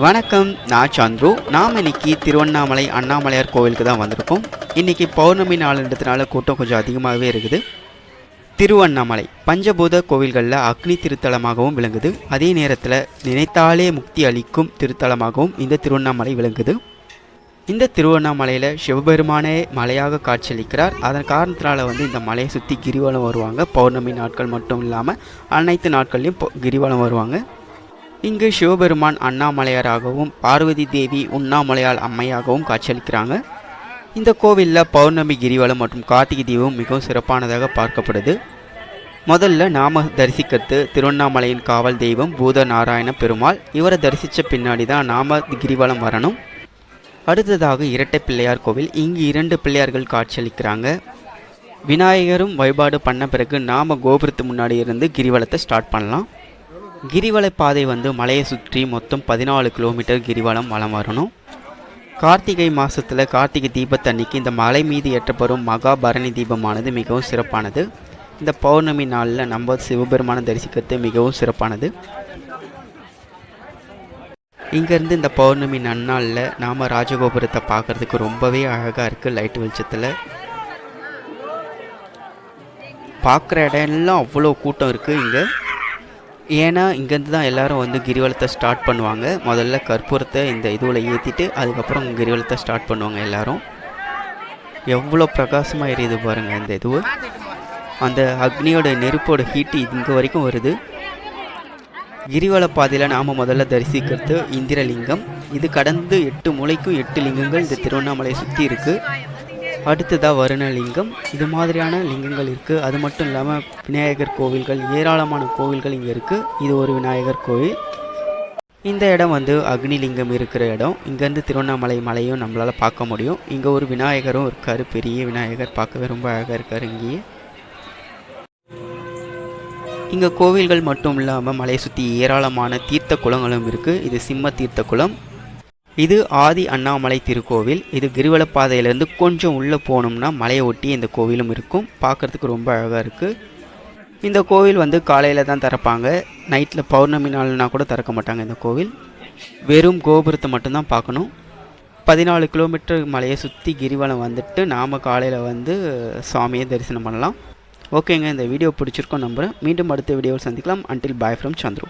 வணக்கம், நான் சந்துரு. நாம் இன்னைக்கு திருவண்ணாமலை அண்ணாமலையார் கோவிலுக்கு தான் வந்திருக்கோம். இன்றைக்கி பௌர்ணமி நாளுன்றதுனால கூட்டம் கொஞ்சம் அதிகமாகவே இருக்குது. திருவண்ணாமலை பஞ்சபூத கோவில்களில் அக்னி திருத்தலமாகவும் விளங்குது. அதே நேரத்தில் நினைத்தாலே முக்தி அளிக்கும் திருத்தலமாகவும் இந்த திருவண்ணாமலை விளங்குது. இந்த திருவண்ணாமலையில் சிவபெருமானே மலையாக காட்சியளிக்கிறார். அதன் காரணத்தினால இந்த மலையை சுற்றி கிரிவலம் வருவாங்க. பௌர்ணமி நாட்கள் மட்டும் இல்லாமல் அனைத்து நாட்கள்லையும் கிரிவலம் வருவாங்க. இங்கு சிவபெருமான் அண்ணாமலையாராகவும் பார்வதி தேவி உண்ணாமலையால் அம்மையாகவும் காட்சியளிக்கிறாங்க. இந்த கோவிலில் பௌர்ணமி கிரிவலம் மற்றும் கார்த்திகை தீபம் மிகவும் சிறப்பானதாக பார்க்கப்படுது. முதல்ல நாம தரிசிக்கிறது திருவண்ணாமலையின் காவல் தெய்வம் பூத நாராயண பெருமாள். இவரை தரிசித்த பின்னாடி தான் நாம கிரிவலம் வரணும். அடுத்ததாக இரட்டை பிள்ளையார் கோவில். இங்கு 2 பிள்ளையார்கள் காட்சியளிக்கிறாங்க. விநாயகரும் வழிபாடு பண்ண பிறகு நாம கோபுரத்து முன்னாடி இருந்து கிரிவலத்தை ஸ்டார்ட் பண்ணலாம். கிரிவல பாதை மலையை சுற்றி மொத்தம் 14 கிலோமீட்டர் கிரிவலம் வலம் வரணும். கார்த்திகை மாதத்தில் கார்த்திகை தீபத்தன்னைக்கு இந்த மலை மீது ஏற்றப்படும் மகாபரணி தீபமானது மிகவும் சிறப்பானது. இந்த பௌர்ணமி நாளில் நம்ம சிவபெருமானை தரிசிக்கிறது மிகவும் சிறப்பானது. இங்கேருந்து இந்த பௌர்ணமி நன்னாளில் நாம் ராஜகோபுரத்தை பார்க்குறதுக்கு ரொம்பவே அழகாக இருக்குது. லைட் வெளிச்சத்தில் பார்க்குற இடம்லாம் அவ்வளோ கூட்டம் இருக்குது இங்கே. ஏன்னா இங்கேருந்து தான் எல்லோரும் கிரிவலத்தை ஸ்டார்ட் பண்ணுவாங்க. முதல்ல கற்பூரத்தை இந்த இதுவில் ஏற்றிட்டு அதுக்கப்புறம் கிரிவலத்தை ஸ்டார்ட் பண்ணுவாங்க எல்லோரும். எவ்வளோ பிரகாசமாக எரியுது பாருங்கள் இந்த இதுவு. அந்த அக்னியோட நெருப்போட ஹீட்டு இங்கே வரைக்கும் வருது. கிரிவல பாதையில் நாம் முதல்ல தரிசிக்கிறது இந்திரலிங்கம். இது கடந்து 8 மூலைக்கும் 8 லிங்கங்கள் இந்த திருவண்ணாமலையை சுற்றி இருக்குது. அடுத்ததாக வருணலிங்கம். இது மாதிரியான லிங்கங்கள் இருக்குது. அது மட்டும் இல்லாமல் விநாயகர் கோவில்கள், ஏராளமான கோவில்கள் இங்கே இருக்குது. இது ஒரு விநாயகர் கோவில். இந்த இடம் அக்னிலிங்கம் இருக்கிற இடம். இங்கேருந்து திருவண்ணாமலை மலையும் நம்மளால் பார்க்க முடியும். இங்கே ஒரு விநாயகரும் இருக்கார், பெரிய விநாயகர். பார்க்கவே ரொம்ப அழகாக இருக்கார். இங்கேயே இங்கே கோவில்கள் மட்டும் இல்லாமல் மலையை சுற்றி ஏராளமான தீர்த்த குளங்களும் இருக்குது. இது சிம்ம தீர்த்த குளம். இது ஆதி அண்ணாமலை திருக்கோவில். இது கிரிவல பாதையிலேருந்து கொஞ்சம் உள்ளே போனோம்னா மலையை ஒட்டி இந்த கோவிலும் இருக்கும். பார்க்குறதுக்கு ரொம்ப அழகாக இருக்குது. இந்த கோவில் காலையில் தான் திறப்பாங்க. நைட்டில் பௌர்ணமி நாள்னா கூட திறக்க மாட்டாங்க. இந்த கோவில் வெறும் கோபுரத்தை மட்டும்தான் பார்க்கணும். 14 கிலோமீட்டர் மலையை சுற்றி கிரிவலம் நாம் காலையில் சுவாமியை தரிசனம் பண்ணலாம். ஓகேங்க, இந்த வீடியோ பிடிச்சிருக்கோம் நம்புகிறேன். மீண்டும் அடுத்த வீடியோவில் சந்திக்கலாம். Until bye from Chandru.